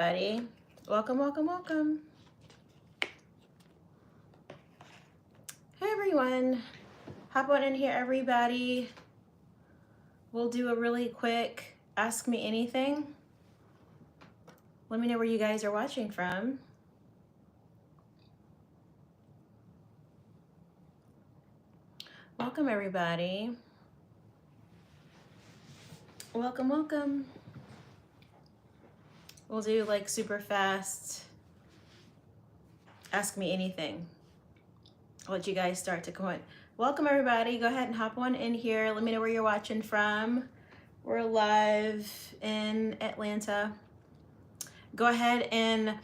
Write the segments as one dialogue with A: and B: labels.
A: Everybody, welcome, welcome, welcome. Hey everyone, hop on in here, everybody. We'll do a really quick Ask Me Anything. Let me know where you guys are watching from. Welcome, everybody. Welcome, welcome. We'll do like super fast Ask Me Anything. I'll let you guys start to come on. Welcome, everybody. Go ahead and hop on in here. Let me know where you're watching from. We're live in Atlanta. Go ahead and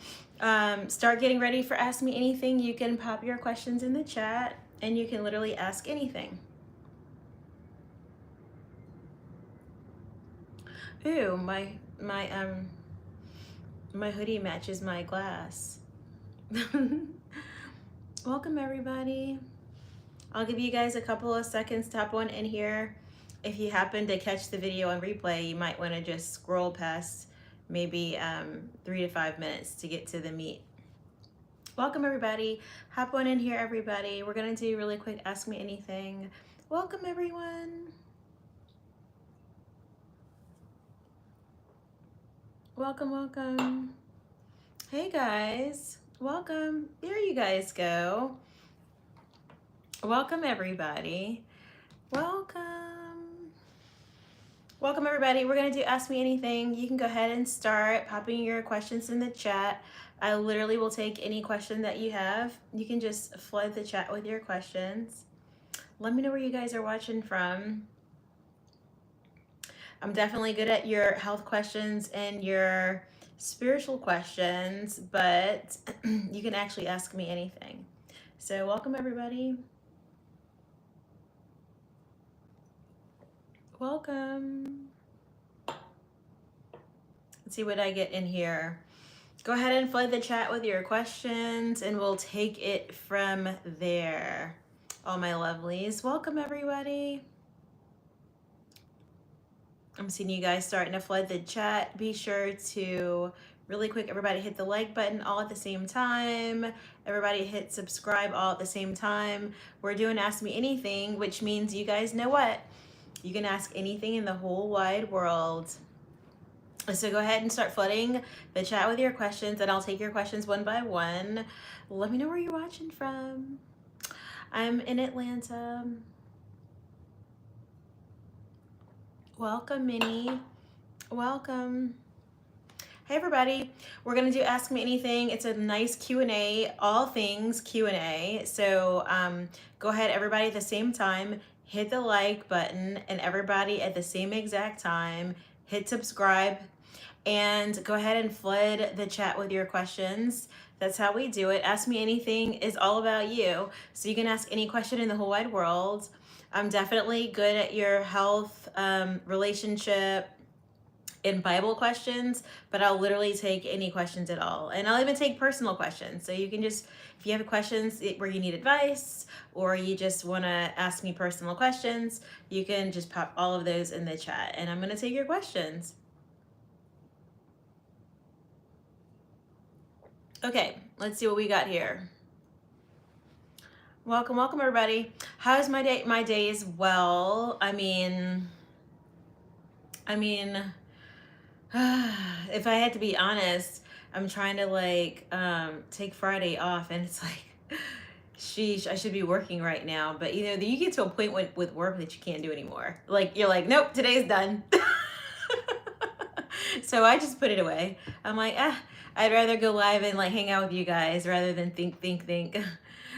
A: start getting ready for Ask Me Anything. You can pop your questions in the chat and you can literally ask anything. Ooh, my hoodie matches my glass. Welcome, everybody. I'll give you guys a couple of seconds to hop on in here. If you happen to catch the video on replay, you might want to just scroll past maybe 3 to 5 minutes to get to the meat. Welcome, everybody. Hop on in here, everybody. We're going to do really quick Ask Me Anything. Welcome, everyone. Welcome, welcome. Hey, guys. Welcome. There you guys go. Welcome, everybody. Welcome. Welcome, everybody. We're going to do Ask Me Anything. You can go ahead and start popping your questions in the chat. I literally will take any question that you have. You can just flood the chat with your questions. Let me know where you guys are watching from. I'm definitely good at your health questions and your spiritual questions, but you can actually ask me anything. So welcome, everybody. Welcome. Let's see what I get in here. Go ahead and flood the chat with your questions and we'll take it from there. All my lovelies, welcome, everybody. I'm seeing you guys starting to flood the chat. Be sure to, really quick, everybody hit the like button all at the same time. Everybody hit subscribe all at the same time. We're doing Ask Me Anything, which means you guys know what? You can ask anything in the whole wide world. So go ahead and start flooding the chat with your questions and I'll take your questions one by one. Let me know where you're watching from. I'm in Atlanta. Welcome, Minnie. Welcome. Hey, everybody. We're going to do Ask Me Anything. It's a nice Q&A, all things Q&A. So go ahead, everybody, at the same time, hit the like button, and everybody at the same exact time, hit subscribe, and go ahead and flood the chat with your questions. That's how we do it. Ask Me Anything is all about you. So you can ask any question in the whole wide world. I'm definitely good at your health, relationship, and Bible questions, but I'll literally take any questions at all. And I'll even take personal questions. So you can just, if you have questions where you need advice or you just want to ask me personal questions, you can just pop all of those in the chat and I'm going to take your questions. Okay, let's see what we got here. Welcome, welcome, everybody. How's my day? My day is well. I mean, if I had to be honest, I'm trying to like take Friday off, and it's like, sheesh, I should be working right now. But you know, you get to a point with work that you can't do anymore. Like you're like, nope, today's done. So I just put it away. I'm like, I'd rather go live and like hang out with you guys rather than think.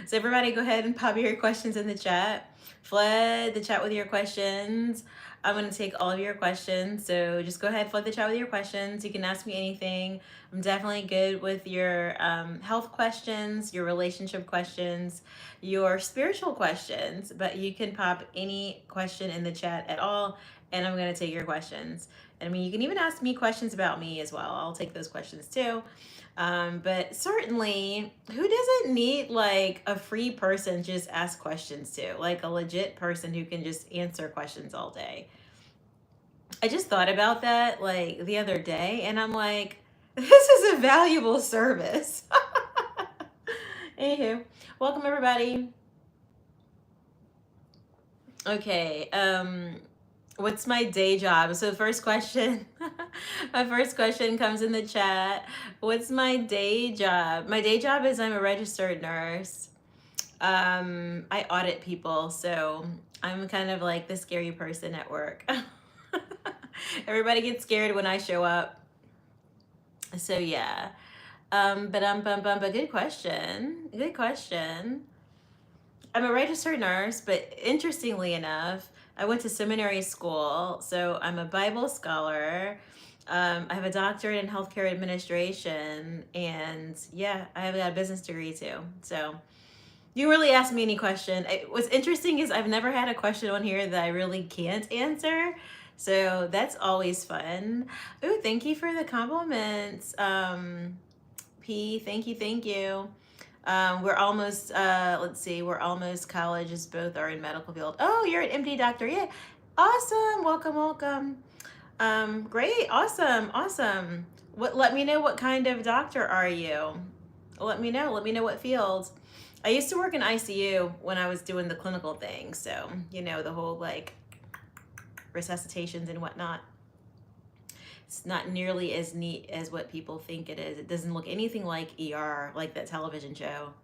A: So everybody go ahead and pop your questions in the chat. Flood the chat with your questions. I'm going to take all of your questions. So just go ahead, flood the chat with your questions. You can ask me anything. I'm definitely good with your health questions, your relationship questions, your spiritual questions, but you can pop any question in the chat at all, and I'm going to take your questions. I mean, you can even ask me questions about me as well. I'll take those questions too. But certainly, who doesn't need like a free person just ask questions to? Like a legit person who can just answer questions all day. I just thought about that like the other day and I'm like, This is a valuable service. Anywho, welcome everybody. Okay, what's my day job? So first question, my first question comes in the chat. What's my day job? My day job is I'm a registered nurse. I audit people, so I'm kind of like the scary person at work. Everybody gets scared when I show up. So yeah. But good question. Good question. I'm a registered nurse, but interestingly enough, I went to seminary school, so I'm a Bible scholar. I have a doctorate in healthcare administration, and yeah, I have got a business degree too. So you really asked me any question. What's interesting is I've never had a question on here that I really can't answer. So that's always fun. Oh, thank you for the compliments. P, thank you. We're almost, let's see, we're almost colleges, both are in medical field. Oh, you're an MD doctor. Yeah. Awesome. Welcome. Great. Awesome. Let me know what kind of doctor are you? Let me know what field. I used to work in ICU when I was doing the clinical thing. So, the whole like resuscitations and whatnot. It's not nearly as neat as what people think it is. It doesn't look anything like ER, like that television show.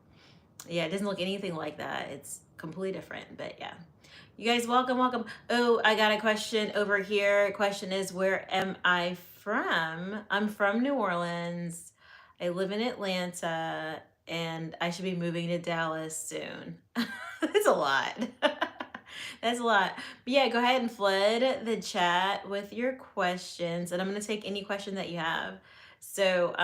A: Yeah, it doesn't look anything like that. It's completely different, but yeah. You guys, welcome. Oh, I got a question over here. Question is, where am I from? I'm from New Orleans. I live in Atlanta, and I should be moving to Dallas soon. That's a lot. That's a lot. But yeah, go ahead and flood the chat with your questions, and I'm going to take any question that you have. So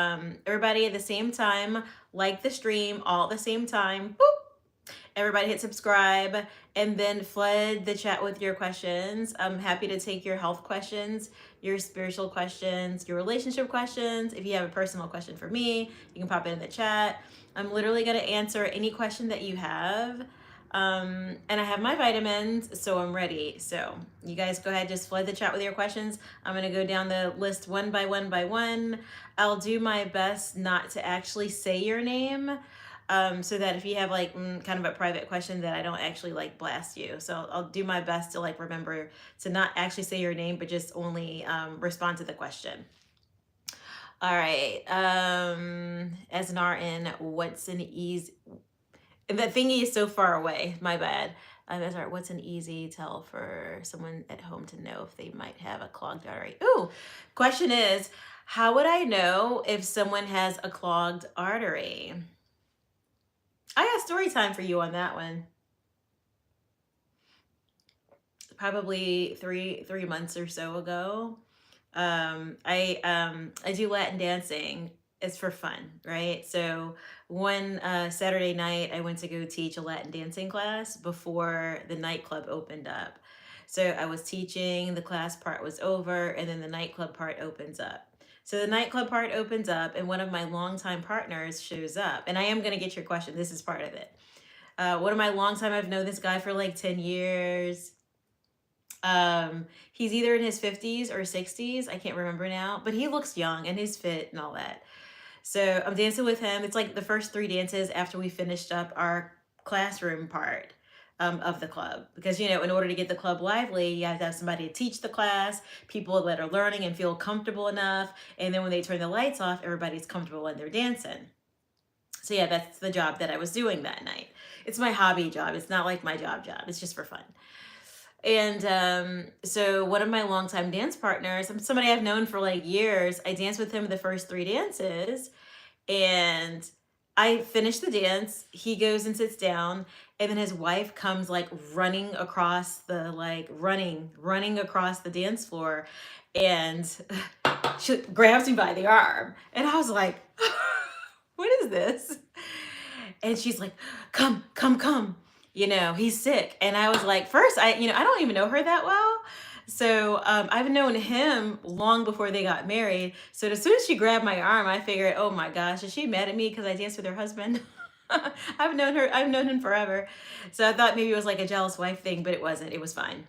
A: everybody at the same time, like the stream all at the same time. Boop. Everybody hit subscribe and then flood the chat with your questions. I'm happy to take your health questions, your spiritual questions, your relationship questions. If you have a personal question for me, you can pop it in the chat. I'm literally going to answer any question that you have. And I have my vitamins, so I'm ready. So you guys go ahead, just flood the chat with your questions. I'm going to go down the list one by one. I'll do my best not to actually say your name, so that if you have like kind of a private question that I don't actually like blast you. So I'll do my best to like remember to not actually say your name, but just only respond to the question. All right. As an RN, what's an easy... That thingy is so far away. My bad. Sorry, what's an easy tell for someone at home to know if they might have a clogged artery? Ooh, question is, how would I know if someone has a clogged artery? I got story time for you on that one. Probably three months or so ago. I do Latin dancing. It's for fun, right? So one Saturday night, I went to go teach a Latin dancing class before the nightclub opened up. So I was teaching, the class part was over, and then the nightclub part opens up. So the nightclub part opens up, and one of my longtime partners shows up. And I am going to get your question. This is part of it. One of my longtime, I've known this guy for like 10 years. He's either in his 50s or 60s. I can't remember now, but he looks young and he's fit and all that. So I'm dancing with him. It's like the first 3 dances after we finished up our classroom part of the club. Because, in order to get the club lively, you have to have somebody to teach the class, people that are learning and feel comfortable enough. And then when they turn the lights off, everybody's comfortable and they're dancing. So yeah, that's the job that I was doing that night. It's my hobby job. It's not like my job. It's just for fun. And so one of my longtime dance partners, somebody I've known for like years, I danced with him the first 3 dances, and I finished the dance. He goes and sits down, and then his wife comes like running across the running across the dance floor, and she grabs me by the arm, and I was like, what is this? And she's like, come. He's sick. And I was like, first, I don't even know her that well. So I've known him long before they got married. So as soon as she grabbed my arm, I figured, oh my gosh, is she mad at me because I danced with her husband? I've known him forever. So I thought maybe it was like a jealous wife thing, but it wasn't. It was fine.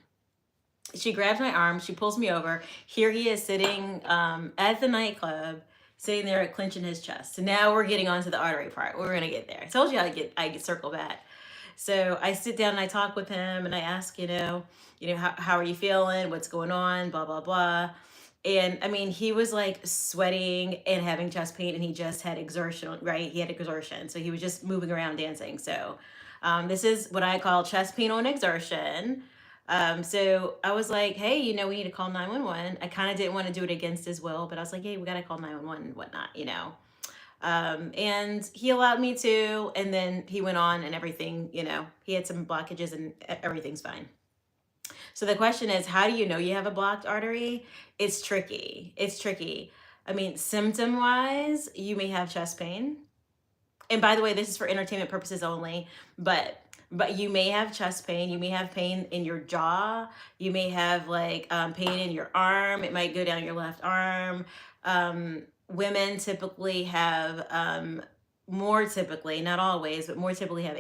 A: She grabs my arm. She pulls me over. Here he is sitting at the nightclub, sitting there clenching his chest. So now we're getting on to the artery part. We're gonna get there. I told you I get circle back. So I sit down and I talk with him and I ask, how are you feeling? What's going on? Blah, blah, blah. And I mean, he was like sweating and having chest pain, and he just had exertion, right? He had exertion. So he was just moving around dancing. So this is what I call chest pain on exertion. So I was like, hey, we need to call 911. I kind of didn't want to do it against his will, but I was like, hey, we got to call 911 and whatnot. And he allowed me to, and then he went on and everything, he had some blockages and everything's fine. So the question is, how do you know you have a blocked artery? It's tricky. It's tricky. I mean, symptom wise, you may have chest pain. And by the way, this is for entertainment purposes only, but you may have chest pain. You may have pain in your jaw. You may have like pain in your arm. It might go down your left arm. Women typically have more typically, not always, but more typically have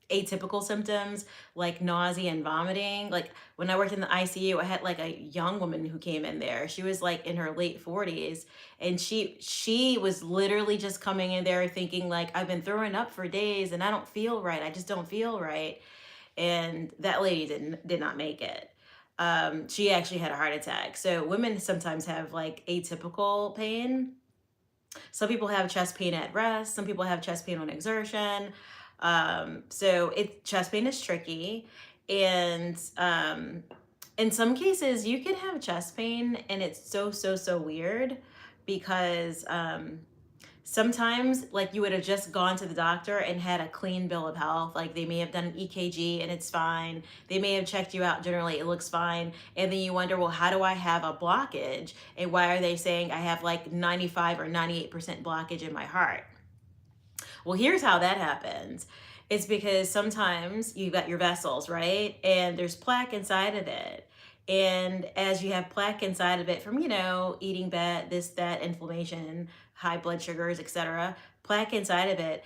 A: atypical symptoms like nausea and vomiting. Like when I worked in the ICU, I had like a young woman who came in there. She was like in her late 40s, and she was literally just coming in there thinking like, I've been throwing up for days and I don't feel right. I just don't feel right. And that lady did not make it. She actually had a heart attack. So women sometimes have like atypical pain. Some people have chest pain at rest. Some people have chest pain on exertion. So chest pain is tricky. And in some cases, you can have chest pain and it's so weird because sometimes like you would have just gone to the doctor and had a clean bill of health. Like they may have done an EKG and it's fine. They may have checked you out. Generally, it looks fine. And then you wonder, well, how do I have a blockage? And why are they saying I have like 95 or 98% blockage in my heart? Well, here's how that happens. It's because sometimes you've got your vessels, right? And there's plaque inside of it. And as you have plaque inside of it from, eating bad, that, inflammation, high blood sugars, etc., plaque inside of it,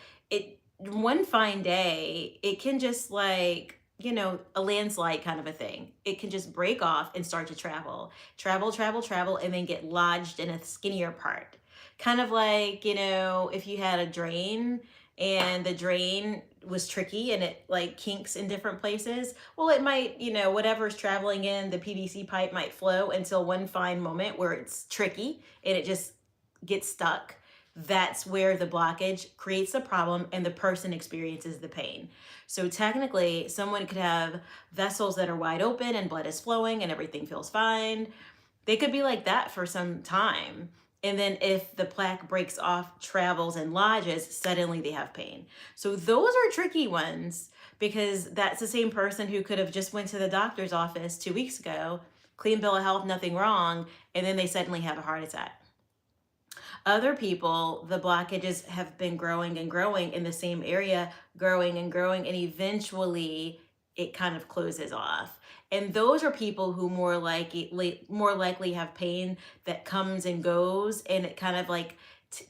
A: one fine day, it can just like, a landslide kind of a thing. It can just break off and start to travel, and then get lodged in a skinnier part. Kind of like, if you had a drain and the drain was tricky and it like kinks in different places, well, it might, whatever's traveling in the PVC pipe might flow until one fine moment where it's tricky and it just gets stuck. That's where the blockage creates the problem and the person experiences the pain. So technically, someone could have vessels that are wide open and blood is flowing and everything feels fine. They could be like that for some time. And then if the plaque breaks off, travels, and lodges, suddenly they have pain. So those are tricky ones because that's the same person who could have just went to the doctor's office 2 weeks ago, clean bill of health, nothing wrong, and then they suddenly have a heart attack. Other people, the blockages have been growing and growing in the same area, growing and growing, and eventually it kind of closes off. And those are people who more likely have pain that comes and goes, and it kind of like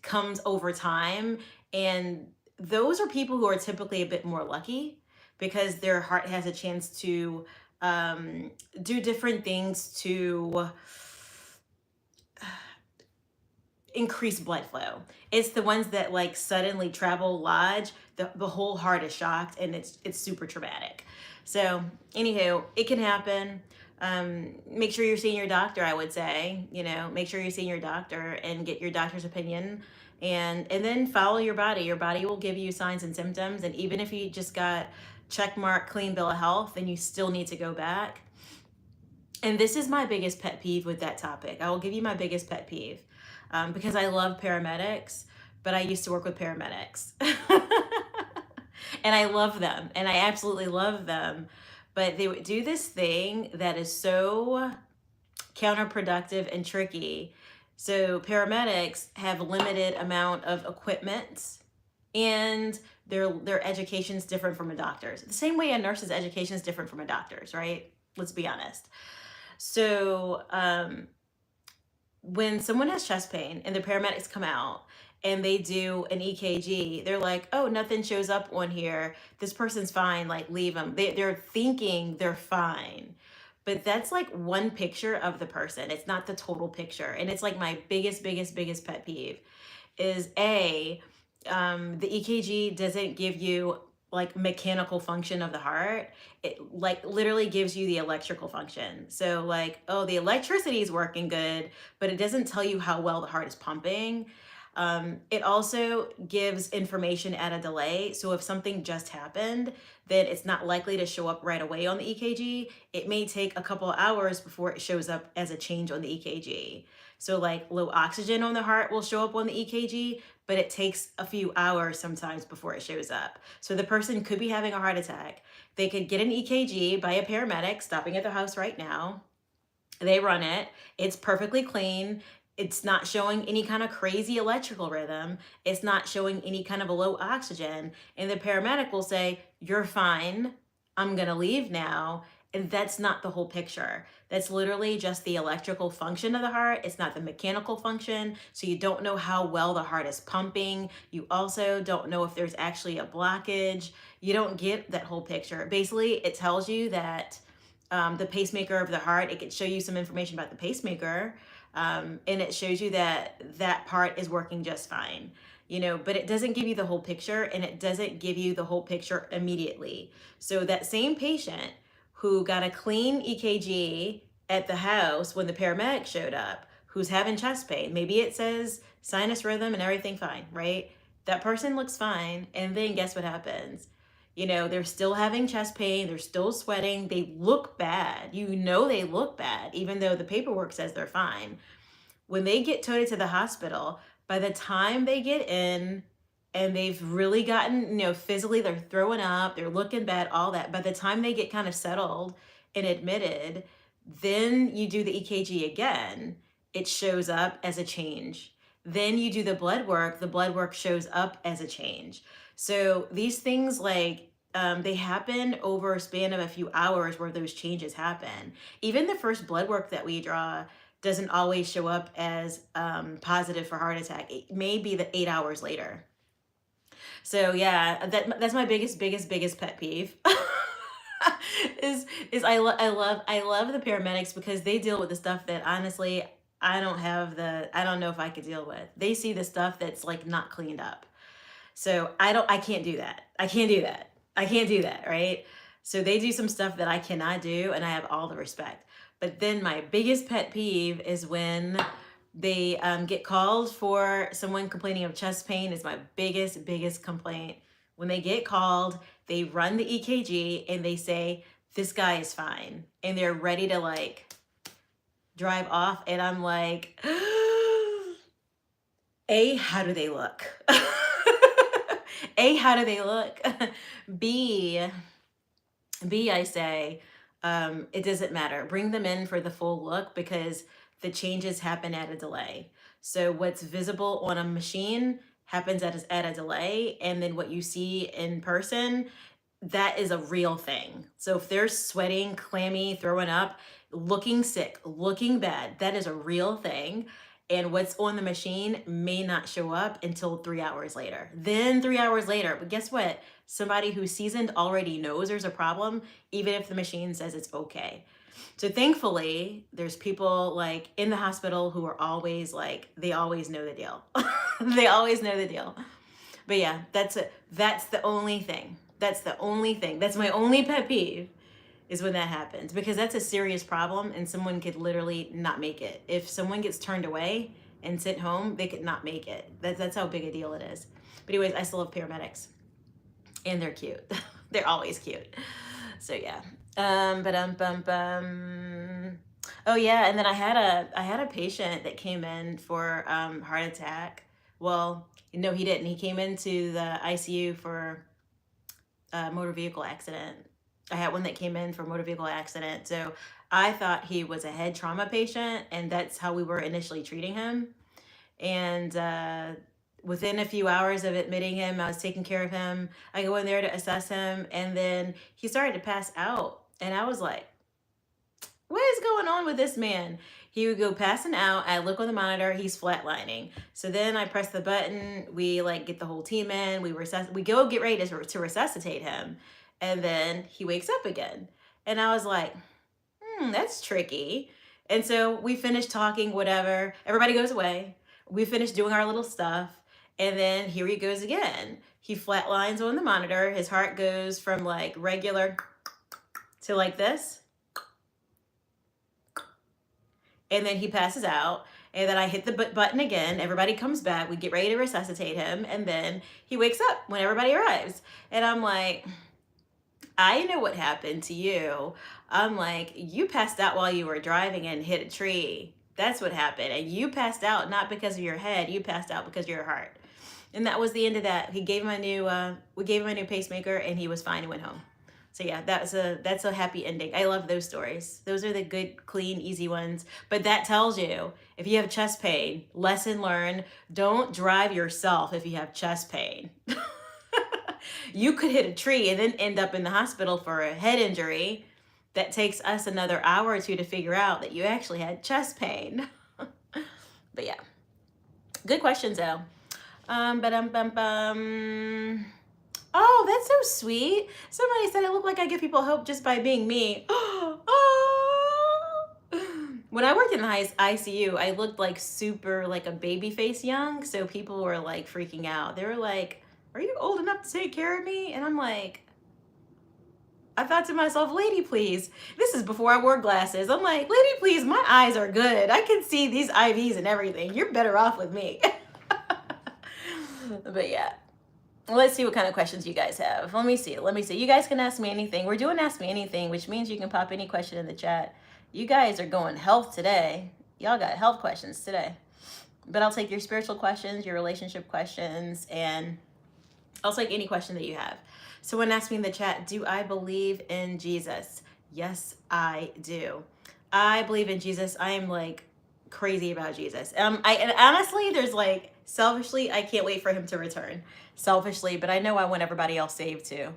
A: comes over time. And those are people who are typically a bit more lucky because their heart has a chance to do different things to increase blood flow. It's the ones that like suddenly travel lodge, the whole heart is shocked and it's super traumatic. So anywho, it can happen. Make sure you're seeing your doctor, I would say, make sure you're seeing your doctor and get your doctor's opinion and then follow your body. Your body will give you signs and symptoms. And even if you just got check mark, clean bill of health, then you still need to go back. And this is my biggest pet peeve with that topic. I will give you my biggest pet peeve. Because I love paramedics, but I used to work with paramedics. And I love them, and I absolutely love them. But they would do this thing that is so counterproductive and tricky. So paramedics have a limited amount of equipment, and their education is different from a doctor's. The same way a nurse's education is different from a doctor's, right? Let's be honest. So when someone has chest pain and the paramedics come out and they do an EKG, they're like, oh, nothing shows up on here. This person's fine, like leave them. They're thinking they're fine. but that's like one picture of the person. It's not the total picture. And it's like my biggest pet peeve is the EKG doesn't give you like mechanical function of the heart. It like literally gives you the electrical function. So like, oh, the electricity is working good, but it doesn't tell you how well the heart is pumping. It also gives information at a delay. So if something just happened, then it's not likely to show up right away on the EKG. It may take a couple of hours before it shows up as a change on the EKG. So like low oxygen on the heart will show up on the EKG, but it takes a few hours sometimes before it shows up. So the person could be having a heart attack. They could get an EKG by a paramedic stopping at their house right now. They run it. It's perfectly clean. It's not showing any kind of crazy electrical rhythm. It's not showing any kind of a low oxygen. And the paramedic will say, "You're fine. I'm going to leave now." And that's not the whole picture. That's literally just the electrical function of the heart. It's not the mechanical function. So you don't know how well the heart is pumping. You also don't know if there's actually a blockage. You don't get that whole picture. Basically, it tells you that the pacemaker of the heart, it could show you some information about the pacemaker. And it shows you that that part is working just fine, but it doesn't give you the whole picture, and it doesn't give you the whole picture immediately. So that same patient who got a clean EKG at the house when the paramedic showed up, who's having chest pain, maybe it says sinus rhythm and everything fine, right? That person looks fine, and then guess what happens? They're still having chest pain, they're still sweating, they look bad. They look bad, even though the paperwork says they're fine. When they get toted to the hospital, by the time they get in and they've really gotten, physically, they're throwing up, they're looking bad, all that. By the time they get kind of settled and admitted, then you do the EKG again, it shows up as a change. Then you do the blood work shows up as a change. So these things they happen over a span of a few hours where those changes happen. Even the first blood work that we draw doesn't always show up as positive for heart attack. It may be the 8 hours later. So yeah, that's my biggest pet peeve. is I love the paramedics because they deal with the stuff that honestly I don't know if I could deal with. They see the stuff that's like not cleaned up. So I can't do that. I can't do that, right? So they do some stuff that I cannot do, and I have all the respect. But then my biggest pet peeve is when they get called for someone complaining of chest pain. Is my biggest complaint. When they get called, they run the EKG and they say, "This guy is fine." And they're ready to like drive off. And I'm like, A, how do they look? A, how do they look? B, I say, it doesn't matter. Bring them in for the full look because the changes happen at a delay. So what's visible on a machine happens at a delay. And then what you see in person, that is a real thing. So if they're sweating, clammy, throwing up, looking sick, looking bad, that is a real thing. And what's on the machine may not show up until 3 hours later. Then 3 hours later, but guess what? Somebody who's seasoned already knows there's a problem, even if the machine says it's okay. So thankfully, there's people like in the hospital who are always like, they always know the deal. They always know the deal. But yeah, that's the only thing. That's my only pet peeve is when that happens, because that's a serious problem and someone could literally not make it. If someone gets turned away and sent home, they could not make it. That's how big a deal it is. But anyways, I still love paramedics and they're cute. They're always cute. So yeah. Oh yeah, and then I had a patient that came in for heart attack. Well, no, he didn't. He came into the ICU for a motor vehicle accident. I had one that came in for a motor vehicle accident. So I thought he was a head trauma patient, and that's how we were initially treating him. And within a few hours of admitting him, I was taking care of him. I go in there to assess him, and then he started to pass out. And I was like, what is going on with this man? He would go passing out. I look on the monitor, he's flatlining. So then I press the button. We like get the whole team in. We go get ready to resuscitate him. And then he wakes up again. And I was like, that's tricky. And so we finish talking, whatever. Everybody goes away. We finish doing our little stuff. And then here he goes again. He flatlines on the monitor. His heart goes from like regular to like this. And then he passes out. And then I hit the button again. Everybody comes back. We get ready to resuscitate him. And then he wakes up when everybody arrives. And I'm like, I know what happened to you. I'm like, you passed out while you were driving and hit a tree. That's what happened. And you passed out not because of your head. You passed out because of your heart. And that was the end of that. He gave him a new, we gave him a new pacemaker, and he was fine and went home. So yeah, that's a happy ending. I love those stories. Those are the good, clean, easy ones. But that tells you, if you have chest pain, lesson learned, don't drive yourself if you have chest pain. You could hit a tree and then end up in the hospital for a head injury that takes us another hour or two to figure out that you actually had chest pain. But yeah, good questions though. Oh, that's so sweet. Somebody said I look like I give people hope just by being me. When I worked in the ICU, I looked like super like a baby face young. So people were like freaking out. They were like, are you old enough to take care of me? And I'm like, I thought to myself, lady, please. This is before I wore glasses. I'm like, lady, please, my eyes are good. I can see these IVs and everything. You're better off with me. But yeah, let's see what kind of questions you guys have. Let me see. You guys can ask me anything. We're doing Ask Me Anything, which means you can pop any question in the chat. You guys are going health today. Y'all got health questions today. But I'll take your spiritual questions, your relationship questions, and I'll take any question that you have. So when asking in the chat, do I believe in Jesus? Yes, I do. I believe in Jesus. I am like crazy about Jesus. And honestly, there's like, selfishly, I can't wait for him to return. Selfishly, but I know I want everybody else saved too.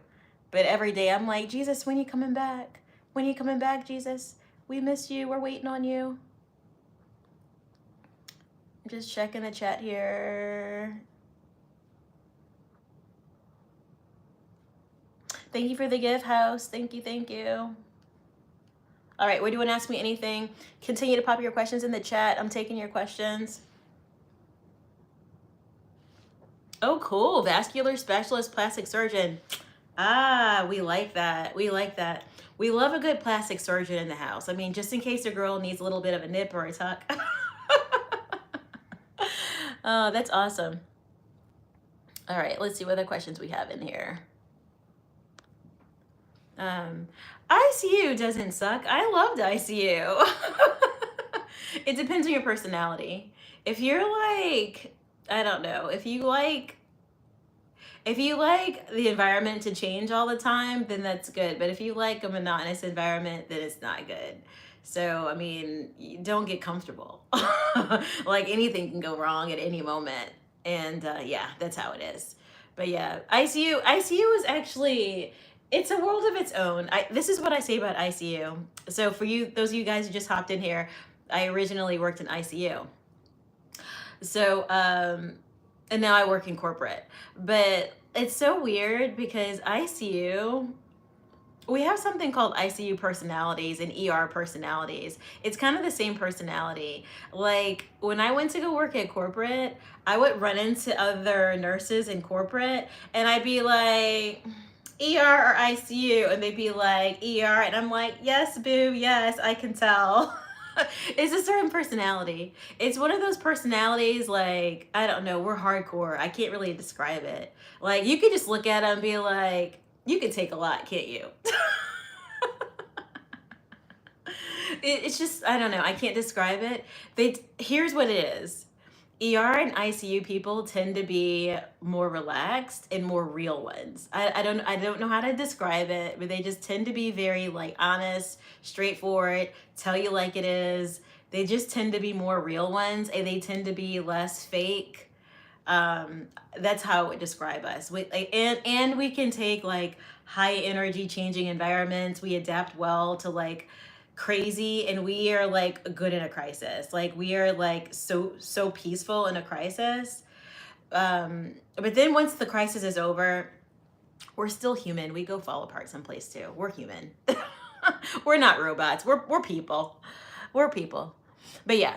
A: But every day I'm like, Jesus, when you coming back? When you coming back, Jesus? We miss you. We're waiting on you. I'm just checking the chat here. Thank you for the gift, House. Thank you, thank you. All right, we're doing Ask Me Anything. Continue to pop your questions in the chat. I'm taking your questions. Oh, cool. Vascular specialist, plastic surgeon. Ah, we like that. We like that. We love a good plastic surgeon in the house. I mean, just in case a girl needs a little bit of a nip or a tuck. Oh, that's awesome. All right, let's see what other questions we have in here. ICU doesn't suck. I loved ICU. It depends on your personality. If you're like, I don't know, if you like the environment to change all the time, then that's good. But if you like a monotonous environment, then it's not good. So, I mean, you don't get comfortable. Like anything can go wrong at any moment. And yeah, that's how it is. But yeah, ICU is actually, it's a world of its own. This is what I say about ICU. So for you, those of you guys who just hopped in here, I originally worked in ICU. So, and now I work in corporate. But it's so weird because ICU, we have something called ICU personalities and ER personalities. It's kind of the same personality. Like when I went to go work at corporate, I would run into other nurses in corporate and I'd be like, ER or ICU? And they'd be like, ER. And I'm like, yes, boo, yes, I can tell. It's a certain personality. It's one of those personalities like, I don't know, we're hardcore. I can't really describe it. Like you could just look at them and be like, you could take a lot, can't you? It's just, I don't know. I can't describe it. Here's what it is. ER and ICU people tend to be more relaxed and more real ones. I don't know how to describe it, but they just tend to be very like honest, straightforward, tell you like it is. They just tend to be more real ones and they tend to be less fake. That's how I would describe us. And we can take like high energy changing environments. We adapt well to like crazy, and we are like good in a crisis. Like we are like so peaceful in a crisis. But then once the crisis is over, we're still human. We go fall apart someplace too. We're human. We're not robots. We're people. We're people. But yeah.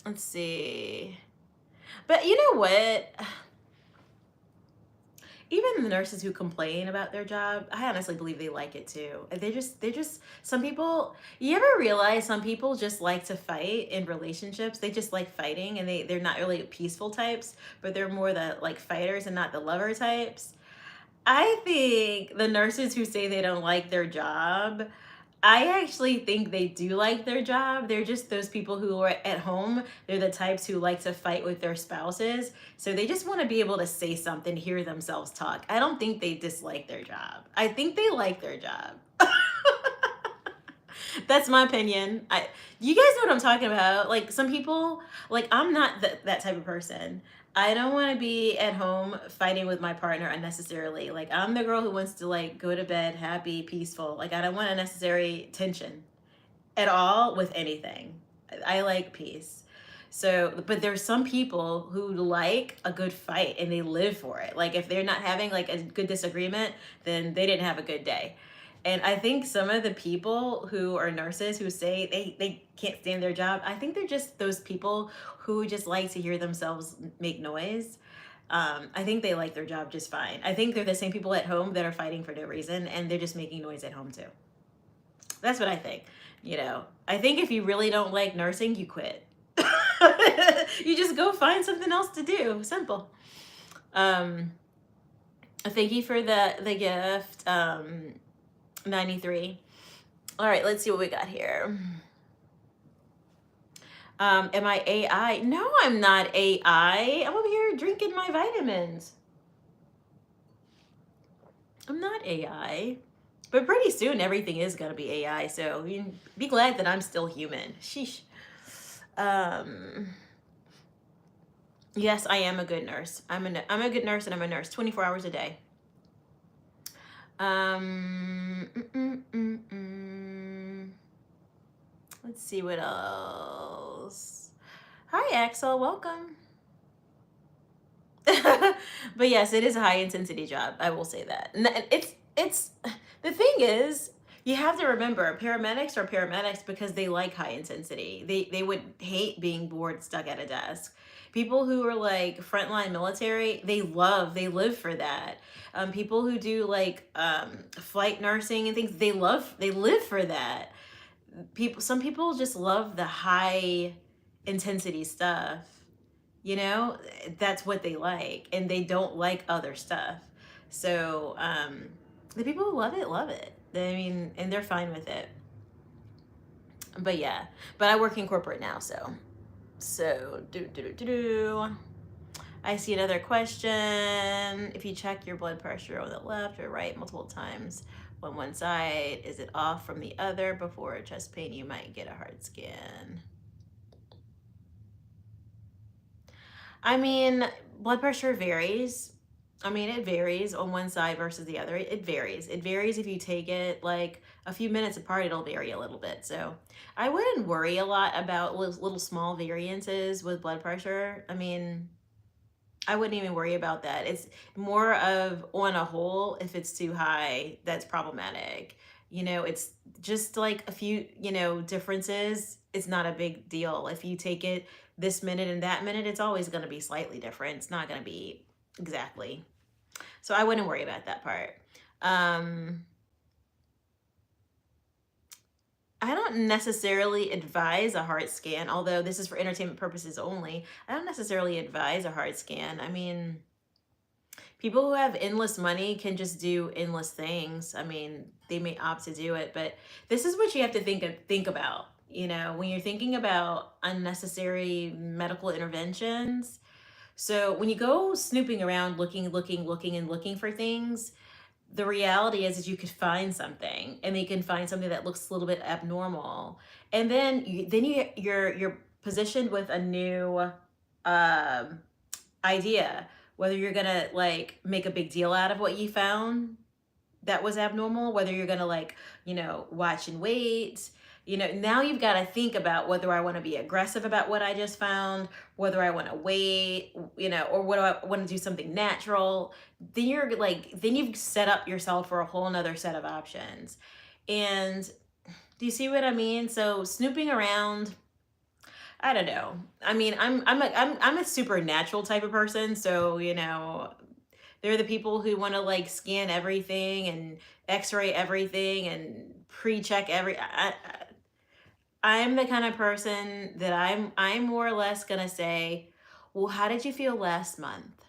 A: Let's see. But you know what? Even the nurses who complain about their job, I honestly believe they like it too. They're just, some people, you ever realize some people just like to fight in relationships? They just like fighting, and they're not really peaceful types, but they're more the like fighters and not the lover types. I think the nurses who say they don't like their job, I actually think they do like their job. They're just those people who are at home. They're the types who like to fight with their spouses. So they just want to be able to say something, hear themselves talk. I don't think they dislike their job. I think they like their job. That's my opinion. You guys know what I'm talking about. Like some people, like I'm not that type of person. I don't want to be at home fighting with my partner unnecessarily. Like I'm the girl who wants to like go to bed happy, peaceful. Like I don't want unnecessary tension at all with anything. I like peace. So, but there's some people who like a good fight and they live for it. Like if they're not having like a good disagreement, then they didn't have a good day. And I think some of the people who are nurses who say they can't stand their job, I think they're just those people who just like to hear themselves make noise. I think they like their job just fine. I think they're the same people at home that are fighting for no reason, and they're just making noise at home too. That's what I think. You know, I think if you really don't like nursing, you quit. You just go find something else to do. Simple. Thank you for the gift. 93. All right, let's see what we got here. Am I AI? No, I'm not AI. I'm over here drinking my vitamins. I'm not AI. But pretty soon everything is going to be AI, so you can be glad that I'm still human. Sheesh. Yes, I am a good nurse. I'm a good nurse, and I'm a nurse 24 hours a day. Let's see what else. Hi, Axel. Welcome. But yes, it is a high intensity job. I will say that. And it's the thing is, you have to remember, paramedics are paramedics because they like high intensity. They would hate being bored, stuck at a desk. People who are like frontline military, they live for that. People who do like flight nursing and things, they live for that. Some people just love the high intensity stuff. You know, that's what they like, and they don't like other stuff. So the people who love it. I mean, and they're fine with it. But yeah, but I work in corporate now, so I see another question. If you check your blood pressure on the left or right multiple times on one side, is it off from the other before chest pain? You might get a heart scan. I mean, blood pressure varies. I mean, it varies on one side versus the other. It varies. It varies if you take it like a few minutes apart, it'll vary a little bit. So I wouldn't worry a lot about little small variances with blood pressure. I mean, I wouldn't even worry about that. It's more of on a whole, if it's too high, that's problematic. You know, it's just like a few, differences. It's not a big deal. If you take it this minute and that minute, it's always going to be slightly different. It's not going to be exactly. So I wouldn't worry about that part. I don't necessarily advise a heart scan, although this is for entertainment purposes only. I don't necessarily advise a heart scan. I mean, people who have endless money can just do endless things. I mean, they may opt to do it, but this is what you have to think about. You know, when you're thinking about unnecessary medical interventions. So when you go snooping around, looking for things, the reality is you could find something, and they can find something that looks a little bit abnormal, and then you're positioned with a new idea, whether you're gonna like make a big deal out of what you found that was abnormal, whether you're gonna like watch and wait. Now you've got to think about whether I want to be aggressive about what I just found, whether I want to wait, or what do I want to do something natural. Then you've set up yourself for a whole nother set of options. And do you see what I mean? So snooping around, I don't know. I mean, I'm a supernatural type of person, so they're the people who want to like scan everything and X-ray everything and pre-check I'm the kind of person that I'm more or less gonna say, well, how did you feel last month?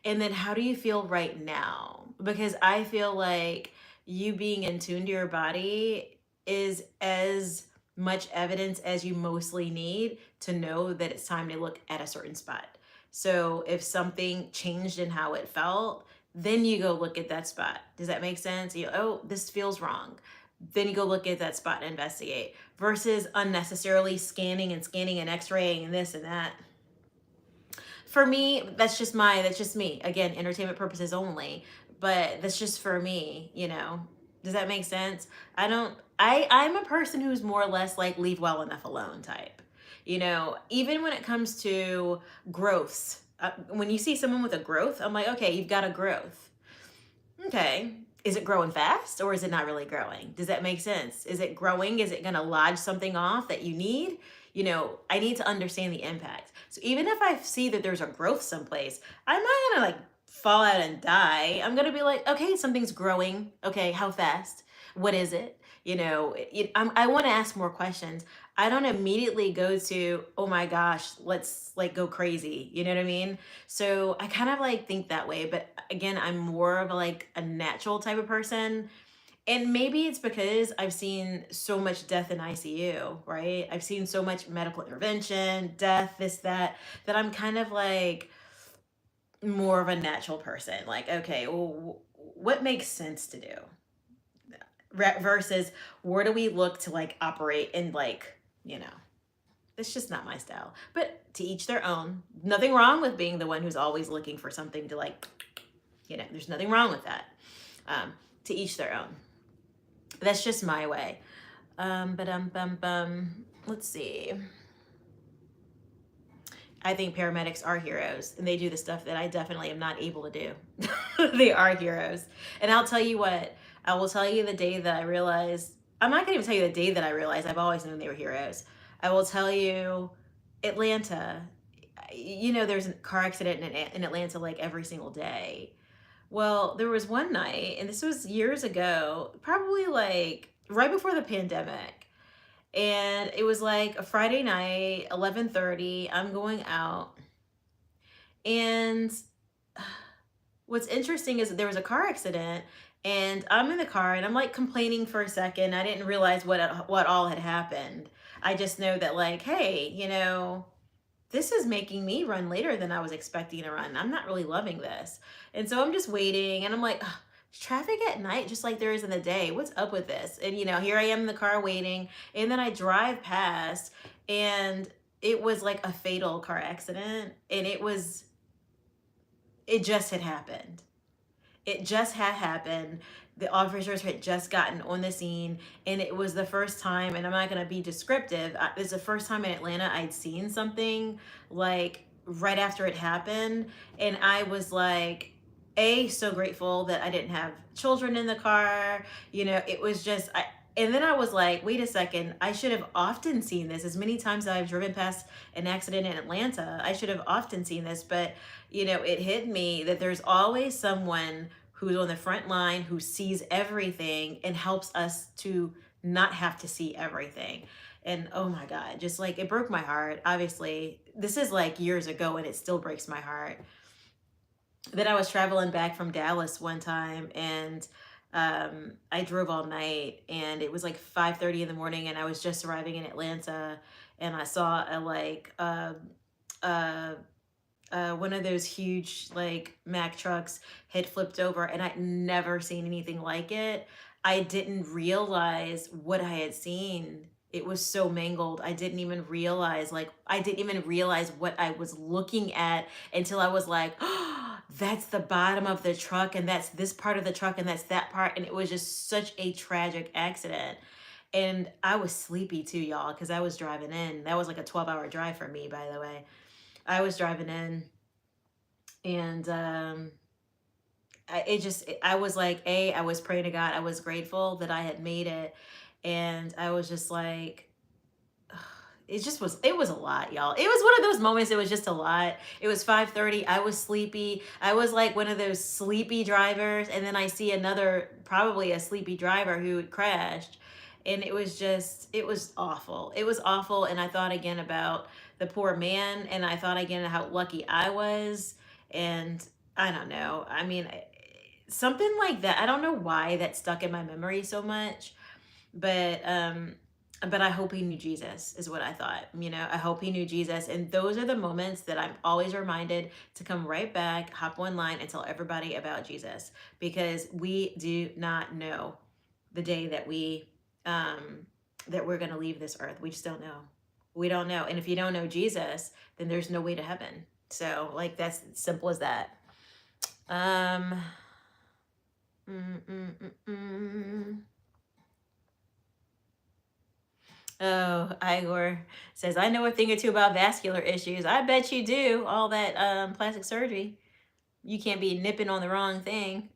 A: And then how do you feel right now? Because I feel like you being in tune to your body is as much evidence as you mostly need to know that it's time to look at a certain spot. So if something changed in how it felt, then you go look at that spot. Does that make sense? Oh, this feels wrong. Then you go look at that spot and investigate versus unnecessarily scanning and x-raying and this and that. For me, that's just me. Again, entertainment purposes only, but that's just for me. Does that make sense? I'm a person who's more or less like leave well enough alone type. Even when it comes to growths, when you see someone with a growth, I'm like, okay, you've got a growth. Okay. Is it growing fast or is it not really growing? Does that make sense? Is it growing? Is it going to lodge something off that you need? I need to understand the impact. So even if I see that there's a growth someplace, I'm not going to like fall out and die. I'm going to be like, okay, something's growing. Okay, how fast? What is it? I want to ask more questions. I don't immediately go to, oh my gosh, let's like go crazy. You know what I mean? So I kind of like think that way. But again, I'm more of like a natural type of person. And maybe it's because I've seen so much death in ICU, right? I've seen so much medical intervention, death, this, that I'm kind of like more of a natural person. Like, okay, well, what makes sense to do? Versus where do we look to like operate in like, it's just not my style. But to each their own. Nothing wrong with being the one who's always looking for something to like, there's nothing wrong with that. To each their own. That's just my way. Let's see. I think paramedics are heroes and they do the stuff that I definitely am not able to do. They are heroes. And I'll tell you what, I will tell you the day that I realized, I'm not gonna even tell you the day that I realized I've always known they were heroes. I will tell you Atlanta, there's a car accident in Atlanta like every single day. Well, there was one night, and this was years ago, probably like right before the pandemic. And it was like a Friday night, 11:30. I'm going out. And what's interesting is that there was a car accident and I'm in the car and I'm like complaining for a second. I didn't realize what all had happened. I just know that like, hey, this is making me run later than I was expecting to run. I'm not really loving this. And so I'm just waiting and I'm like, traffic at night, just like there is in the day. What's up with this? And here I am in the car waiting. And then I drive past and it was like a fatal car accident. And it just had happened. It just had happened. The officers had just gotten on the scene, and it was the first time, and I'm not going to be descriptive, it's the first time in Atlanta I'd seen something like right after it happened, and I was like, so grateful that I didn't have children in the car. It was just, and then I was like, wait a second, I should have often seen this. As many times as I've driven past an accident in Atlanta, I should have often seen this, but it hit me that there's always someone who's on the front line who sees everything and helps us to not have to see everything. And oh my God, just like it broke my heart. Obviously, this is like years ago and it still breaks my heart. Then I was traveling back from Dallas one time and I drove all night and it was like 5:30 in the morning and I was just arriving in Atlanta and I saw one of those huge like Mack trucks had flipped over and I'd never seen anything like it. I didn't realize what I had seen. It was so mangled. I didn't even realize what I was looking at until I was like, oh, that's the bottom of the truck and that's this part of the truck and that's that part. And it was just such a tragic accident. And I was sleepy too, y'all, because I was driving in. That was like a 12-hour drive for me, by the way. I was driving in, and I was like, I was praying to God. I was grateful that I had made it. And I was just like, it was a lot, y'all. It was one of those moments. It was just a lot. It was 5:30. I was sleepy. I was like one of those sleepy drivers. And then I see another, probably a sleepy driver who had crashed. And it was awful. It was awful. And I thought again about the poor man. And I thought again how lucky I was. And I don't know. I mean, something like that. I don't know why that stuck in my memory so much, but I hope he knew Jesus is what I thought. I hope he knew Jesus. And those are the moments that I'm always reminded to come right back, hop online, and tell everybody about Jesus, because we do not know the day that we're going to leave this earth. We just don't know. We don't know. And if you don't know Jesus, then there's no way to heaven. So like, that's simple as that. Oh, Igor says, I know a thing or two about vascular issues. I bet you do. All that plastic surgery. You can't be nipping on the wrong thing.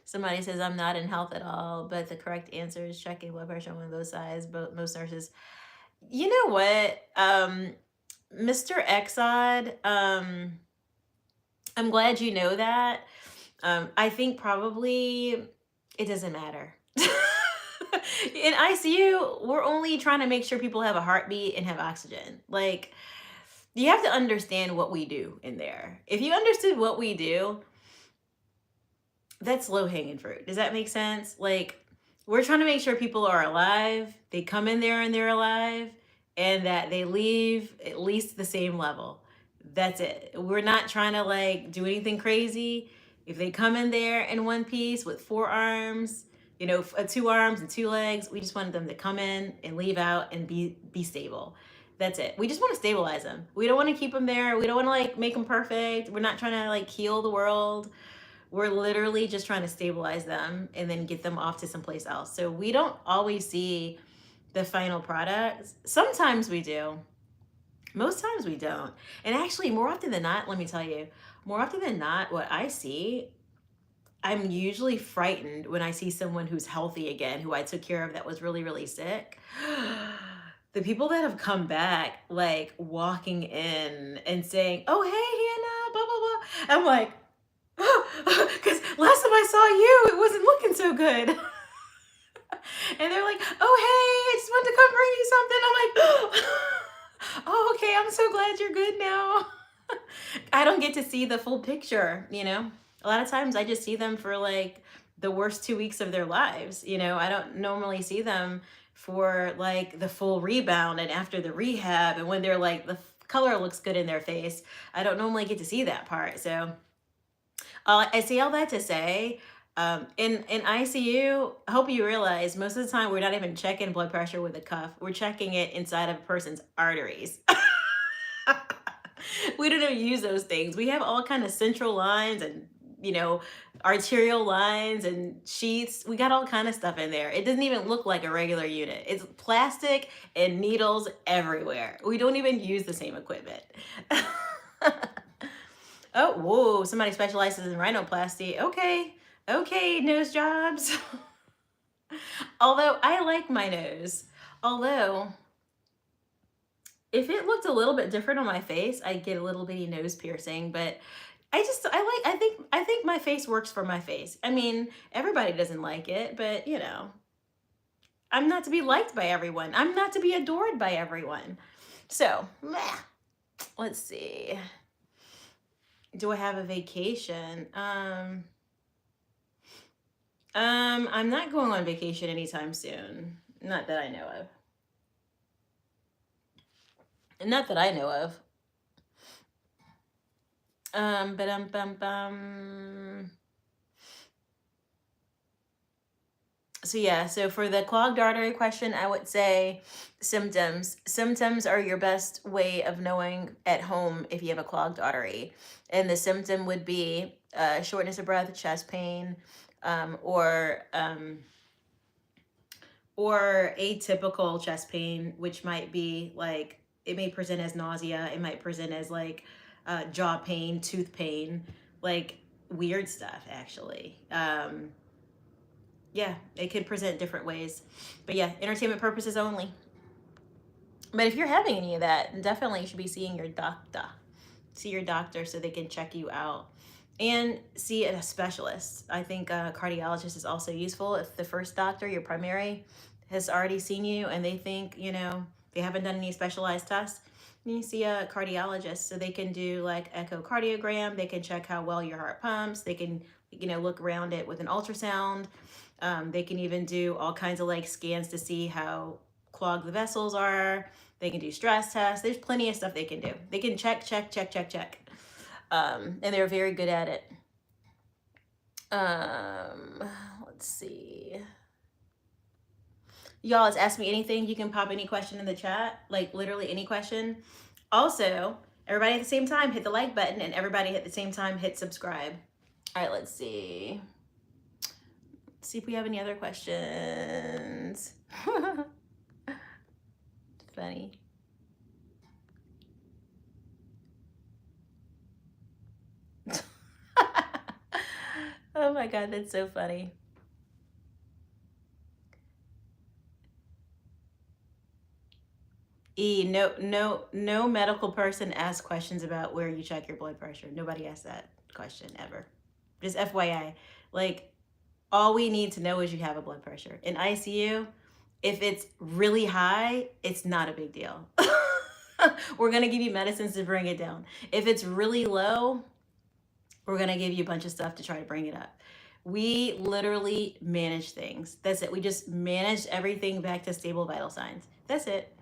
A: Somebody says, I'm not in health at all, but the correct answer is checking blood pressure on both sides. But most nurses, you know what, Mr. Exod, I'm glad you know that. I think probably it doesn't matter. In ICU, we're only trying to make sure people have a heartbeat and have oxygen. Like, you have to understand what we do in there. If you understood what we do, that's low-hanging fruit. Does that make sense? Like, we're trying to make sure people are alive, they come in there and they're alive, and that they leave at least the same level. That's it. We're not trying to like do anything crazy. If they come in there in one piece with 4 arms, 2 arms and 2 legs, we just want them to come in and leave out and be stable. That's it. We just want to stabilize them. We don't want to keep them there. We don't want to like make them perfect. We're not trying to like heal the world. We're literally just trying to stabilize them and then get them off to someplace else. So we don't always see the final product. Sometimes we do. Most times we don't. And actually, more often than not, let me tell you, more often than not, what I see, I'm usually frightened when I see someone who's healthy again, who I took care of that was really, really sick. The people that have come back, like walking in and saying, oh, hey, Hannah, blah, blah, blah. I'm like, because last time I saw you, it wasn't looking so good. And they're like, oh, hey, I just wanted to come bring you something. I'm like, oh, okay, I'm so glad you're good now. I don't get to see the full picture, A lot of times I just see them for like the worst 2 weeks of their lives. I don't normally see them for like the full rebound and after the rehab and when they're like, the color looks good in their face. I don't normally get to see that part. So I say all that to say, in ICU, I hope you realize most of the time we're not even checking blood pressure with a cuff. We're checking it inside of a person's arteries. We don't even use those things. We have all kind of central lines and, arterial lines and sheaths. We got all kind of stuff in there. It doesn't even look like a regular unit. It's plastic and needles everywhere. We don't even use the same equipment. Oh, whoa, somebody specializes in rhinoplasty. Okay, nose jobs. Although I like my nose. Although, if it looked a little bit different on my face, I'd get a little bitty nose piercing, but I think my face works for my face. I mean, everybody doesn't like it, but I'm not to be liked by everyone. I'm not to be adored by everyone. So, let's see. Do I have a vacation? I'm not going on vacation anytime soon. Not that I know of. Not that I know of. So yeah, so for the clogged artery question, I would say symptoms. Symptoms are your best way of knowing at home if you have a clogged artery. And the symptom would be shortness of breath, chest pain, or or atypical chest pain, which might be like, it may present as nausea, it might present as like jaw pain, tooth pain, like weird stuff actually. Yeah, it could present different ways. But yeah, entertainment purposes only. But if you're having any of that, definitely you should be seeing your doctor. See your doctor so they can check you out. And see a specialist. I think a cardiologist is also useful. If the first doctor, your primary, has already seen you and they think, you know, they haven't done any specialized tests, you see a cardiologist so they can do like echocardiogram. They can check how well your heart pumps. They can, you know, look around it with an ultrasound. They can even do all kinds of like scans to see how clogged the vessels are. They can do stress tests. There's plenty of stuff they can do. They can check. And they're very good at it. Let's see. Y'all, it's Ask Me Anything. You can pop any question in the chat, like literally any question. Also, everybody at the same time, hit the like button, and everybody at the same time, hit subscribe. All right, let's see. Let's see if we have any other questions. Funny. Oh my God, that's so funny. No medical person asks questions about where you check your blood pressure. Nobody asks that question ever. Just FYI. Like, all we need to know is you have a blood pressure. In ICU, if it's really high, it's not a big deal. We're gonna give you medicines to bring it down. If it's really low, we're gonna give you a bunch of stuff to try to bring it up. We literally manage things. That's it. We just manage everything back to stable vital signs. That's it.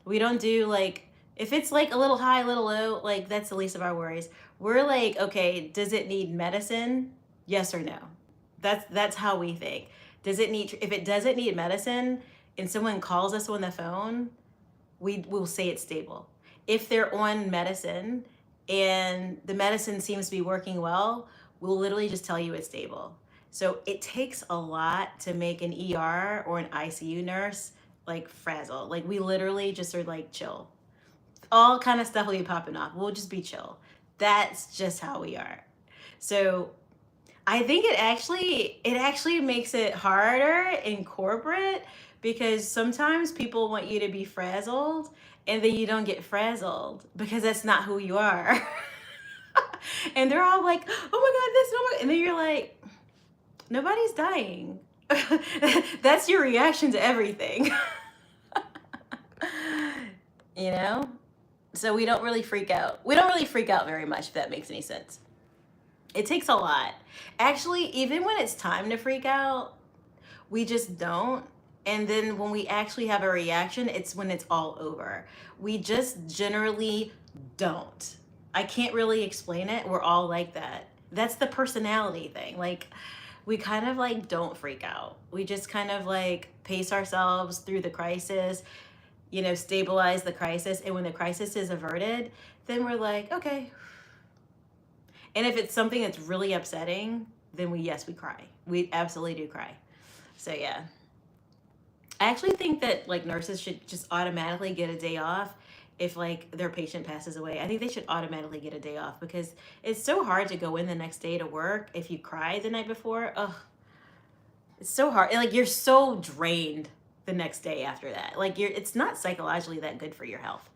A: We don't do like, if it's like a little high, a little low, like that's the least of our worries. We're like, okay, does it need medicine? Yes or no? That's how we think. Does it need, if it doesn't need medicine and someone calls us on the phone, we will say it's stable. If they're on medicine and the medicine seems to be working well, we'll literally just tell you it's stable. So it takes a lot to make an ER or an ICU nurse like frazzle. Like we literally just are like chill. All kind of stuff will be popping off. We'll just be chill. That's just how we are. So I think it actually makes it harder in corporate because sometimes people want you to be frazzled and then you don't get frazzled because that's not who you are. And they're all like, oh my God, this, oh my God. And then you're like, nobody's dying. That's your reaction to everything. You know? So we don't really freak out. We don't really freak out very much, if that makes any sense. It takes a lot. Actually, even when it's time to freak out, we just don't. And then when we actually have a reaction, it's when it's all over. We just generally don't. I can't really explain it. We're all like that. That's the personality thing. Like, we kind of like don't freak out. We just kind of like pace ourselves through the crisis, you know, stabilize the crisis. And when the crisis is averted, then we're like, okay. And if it's something that's really upsetting, then we cry. We absolutely do cry. So yeah. I actually think that like nurses should just automatically get a day off if like their patient passes away. I think they should automatically get a day off because it's so hard to go in the next day to work if you cried the night before. Ugh. It's so hard. Like you're so drained the next day after that. Like it's not psychologically that good for your health.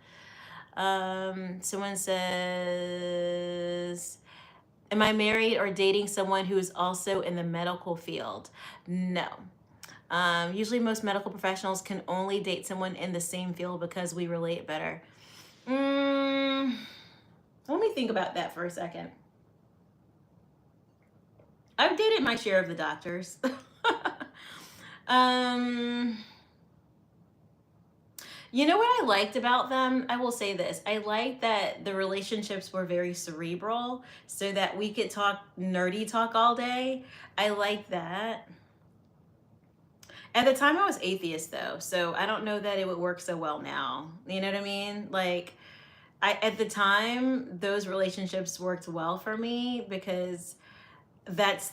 A: Someone says, am I married or dating someone who is also in the medical field? No. Usually most medical professionals can only date someone in the same field because we relate better. Let me think about that for a second. I've dated my share of the doctors. You know what I liked about them? I will say this. I liked that the relationships were very cerebral so that we could talk nerdy talk all day. I like that. At the time I was atheist though, so I don't know that it would work so well now. You know what I mean? Like at the time those relationships worked well for me because that's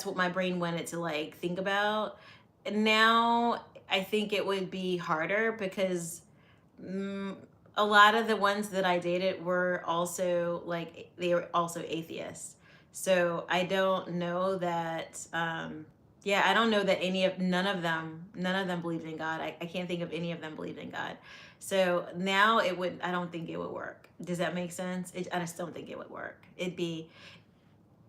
A: what my brain wanted to like think about. And now I think it would be harder because mm, a lot of the ones that I dated were also like, they were also atheists. So I don't know that, yeah, I don't know that none of them believed in God. I can't think of any of them believed in God. So now I don't think it would work. Does that make sense? I just don't think it would work. We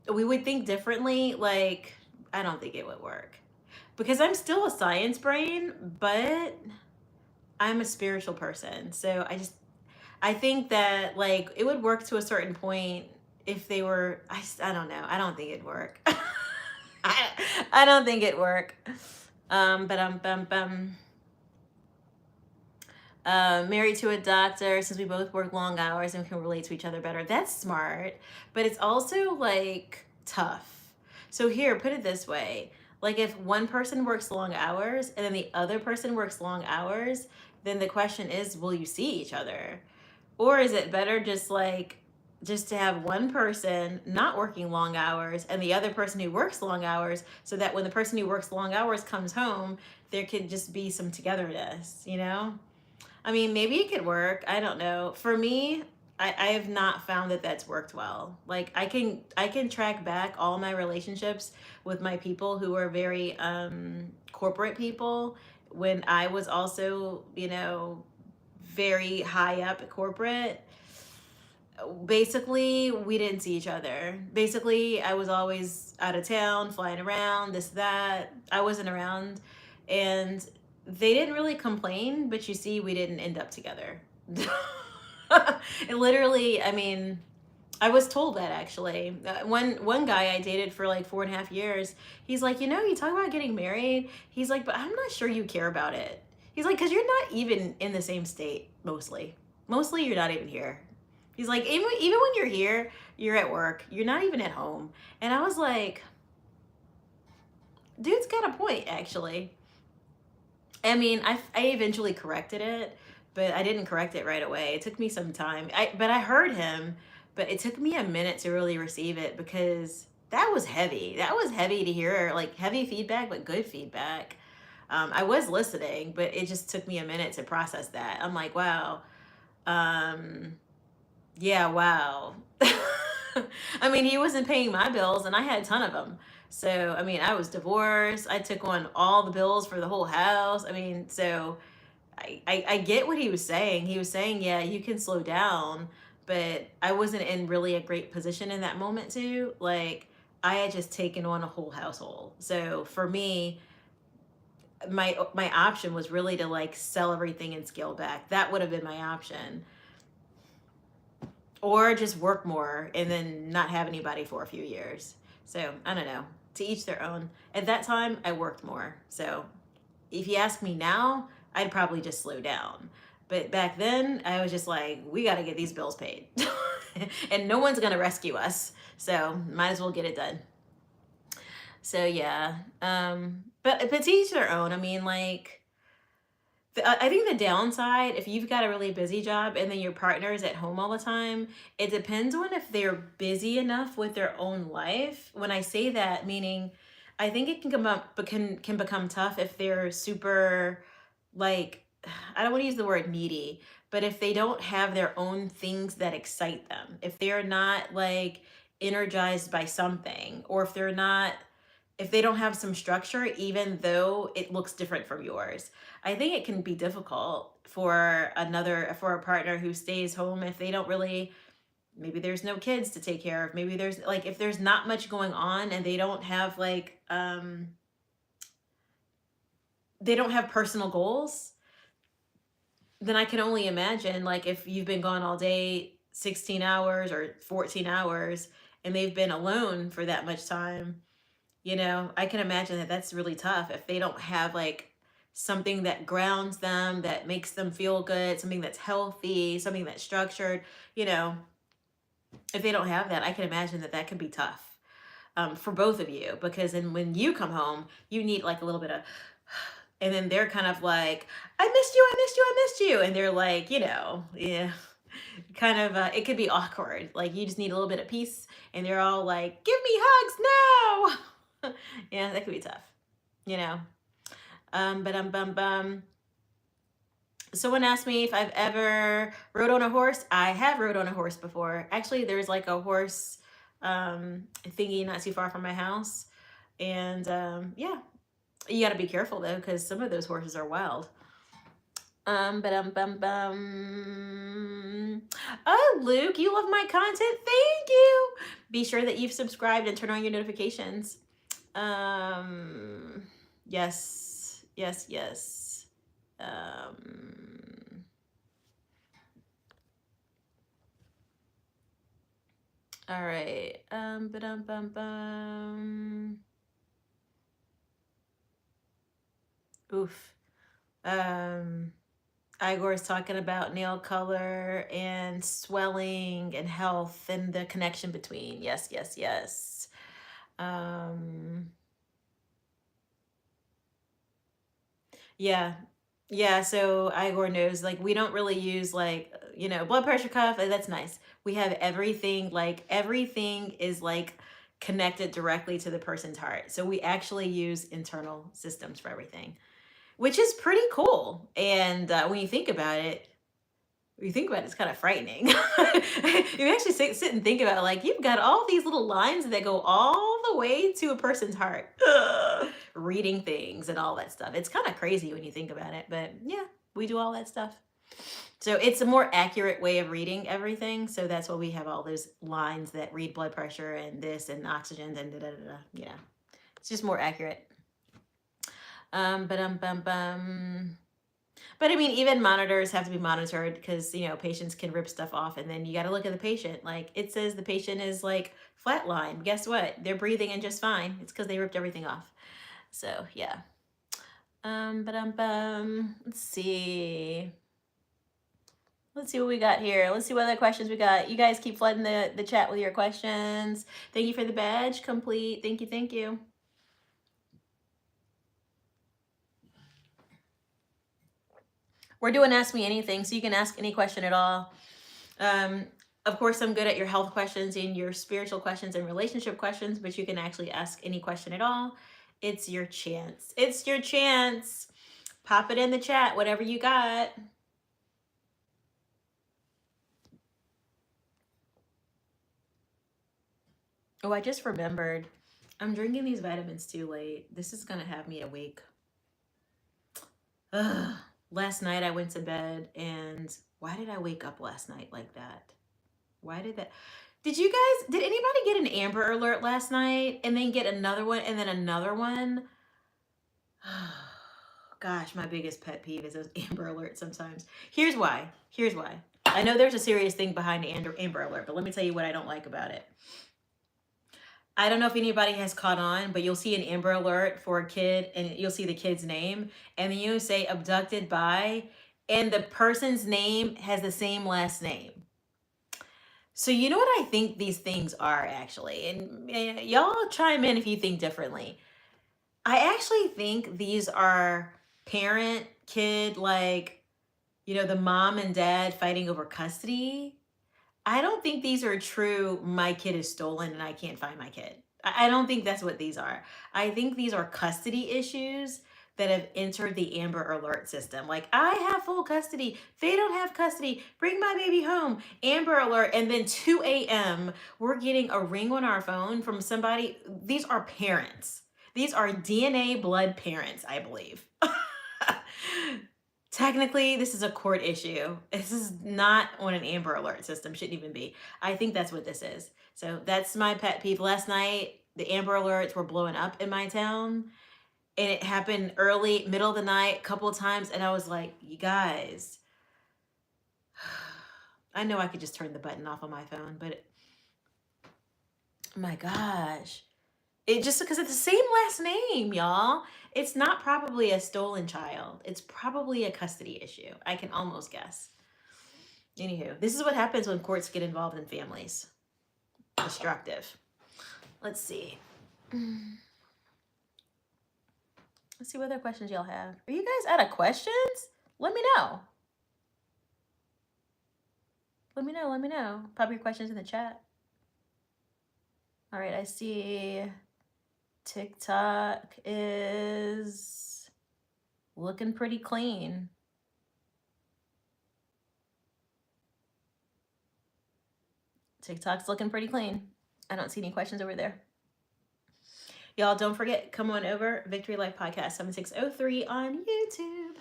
A: would think differently. Like, I don't think it would work because I'm still a science brain, but I'm a spiritual person. So I think that like it would work to a certain point if they were, I don't know. I don't think it'd work. I don't think it'd work. But married to a doctor since we both work long hours and can relate to each other better. That's smart, but it's also like tough. So here, put it this way. Like if one person works long hours and then the other person works long hours, then the question is, will you see each other? Or is it better just to have one person not working long hours and the other person who works long hours, so that when the person who works long hours comes home, there could just be some togetherness, you know? I mean, maybe it could work. I don't know. For me, I have not found that that's worked well. Like I can track back all my relationships with my people who are very corporate people when I was also, very high up at corporate. Basically, we didn't see each other. Basically, I was always out of town, flying around, this, that. I wasn't around. And they didn't really complain, but you see, we didn't end up together. It literally, I mean, I was told that actually. One guy I dated for like 4.5 years, he's like, you talk about getting married. He's like, but I'm not sure you care about it. He's like, because you're not even in the same state, mostly. Mostly, you're not even here. He's like, even when you're here, you're at work. You're not even at home. And I was like, dude's got a point, actually. I mean, I eventually corrected it, but I didn't correct it right away. It took me some time. But I heard him, but it took me a minute to really receive it because that was heavy. That was heavy to hear, like heavy feedback, but good feedback. I was listening, but it just took me a minute to process that. I'm like, wow. Yeah, wow. I mean, he wasn't paying my bills and I had a ton of them. So, I mean, I was divorced. I took on all the bills for the whole house. I mean, so I get what he was saying. He was saying, yeah, you can slow down, but I wasn't in really a great position in that moment too. Like, I had just taken on a whole household. So for me, my option was really to like sell everything and scale back. That would have been my option. Or just work more and then not have anybody for a few years. So I don't know. To each their own. At that time, I worked more. So if you ask me now, I'd probably just slow down. But back then, I was just like, we got to get these bills paid. And no one's going to rescue us. So might as well get it done. So yeah. But to each their own. I mean, like, I think the downside, if you've got a really busy job and then your partner is at home all the time, it depends on if they're busy enough with their own life. When I say that, meaning I think it can become tough if they're super, like, I don't want to use the word needy, but if they don't have their own things that excite them, if they're not like energized by something, or if they don't have some structure, even though it looks different from yours. I think it can be difficult for a partner who stays home if they don't really, maybe there's no kids to take care of. Maybe there's like, if there's not much going on and they don't have like, they don't have personal goals, then I can only imagine like if you've been gone all day, 16 hours or 14 hours, and they've been alone for that much time, I can imagine that that's really tough if they don't have like something that grounds them, that makes them feel good, something that's healthy, something that's structured. If they don't have that, I can imagine that can be tough for both of you, because then when you come home, you need like a little bit of, and then they're kind of like, I missed you, I missed you, I missed you. And they're like, yeah, kind of, it could be awkward. Like you just need a little bit of peace and they're all like, give me hugs now. Yeah, that could be tough, But someone asked me if I've ever rode on a horse. I have rode on a horse before. Actually, there's like a horse thingy not too far from my house. And yeah, you got to be careful though, because some of those horses are wild. Oh, Luke, you love my content. Thank you. Be sure that you've subscribed and turn on your notifications. Yes, yes, yes. All right. Oof. Igor's talking about nail color and swelling and health and the connection between. Yes, yes, yes. Yeah. Yeah, so Igor knows like we don't really use like, blood pressure cuff. That's nice. We have everything, like everything is like connected directly to the person's heart. So we actually use internal systems for everything, which is pretty cool. And when you think about it, it's kind of frightening. You actually sit and think about it, like you've got all these little lines that go all the way to a person's heart, reading things and all that stuff. It's kind of crazy when you think about it, but yeah, we do all that stuff. So it's a more accurate way of reading everything. So that's why we have all those lines that read blood pressure and this and oxygen and da da da da. Yeah, it's just more accurate. But I mean, even monitors have to be monitored because, patients can rip stuff off and then you got to look at the patient. Like it says the patient is like flatline. Guess what? They're breathing and just fine. It's because they ripped everything off. So yeah. Let's see. Let's see what we got here. Let's see what other questions we got. You guys keep flooding the chat with your questions. Thank you for the badge. Complete. Thank you. Thank you. We're doing Ask Me Anything, so you can ask any question at all. Of course, I'm good at your health questions and your spiritual questions and relationship questions, but you can actually ask any question at all. It's your chance. It's your chance. Pop it in the chat, whatever you got. Oh, I just remembered. I'm drinking these vitamins too late. This is going to have me awake. Ugh. Last night I went to bed and why did I wake up last night like that? Why did that? Did anybody get an Amber Alert last night and then get another one and then another one? Gosh, my biggest pet peeve is those Amber Alerts sometimes. Here's why. I know there's a serious thing behind the Amber Alert, but let me tell you what I don't like about it. I don't know if anybody has caught on, but you'll see an Amber Alert for a kid and you'll see the kid's name and then you say abducted by, and the person's name has the same last name. So you know what I think these things are actually, and y'all chime in if you think differently. I actually think these are parent, kid, like, the mom and dad fighting over custody. I don't think these are true, my kid is stolen and I can't find my kid. I don't think that's what these are. I think these are custody issues that have entered the Amber Alert system. Like, I have full custody. They don't have custody. Bring my baby home. Amber Alert. And then 2 a.m., we're getting a ring on our phone from somebody. These are parents. These are DNA blood parents, I believe. Technically, this is a court issue. This is not on an Amber Alert system. Shouldn't even be. I think that's what this is. So that's my pet peeve. Last night, the Amber Alerts were blowing up in my town. And it happened early, middle of the night, a couple of times. And I was like, you guys, I know I could just turn the button off on my phone, but my gosh. It just because it's the same last name, y'all. It's not probably a stolen child. It's probably a custody issue. I can almost guess. Anywho, this is what happens when courts get involved in families. Destructive. Let's see. Let's see what other questions y'all have. Are you guys out of questions? Let me know. Let me know. Pop your questions in the chat. All right, I see TikTok is looking pretty clean. TikTok's looking pretty clean. I don't see any questions over there. Y'all, don't forget, come on over, Victory Life Podcast 7603 on YouTube.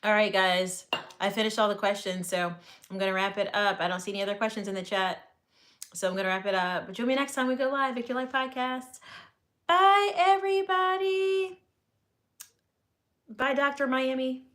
A: All right, guys. I finished all the questions, so I'm going to wrap it up. I don't see any other questions in the chat, so I'm going to wrap it up. But join me next time we go live, Victory Life Podcast. Bye, everybody. Bye, Dr. Miami.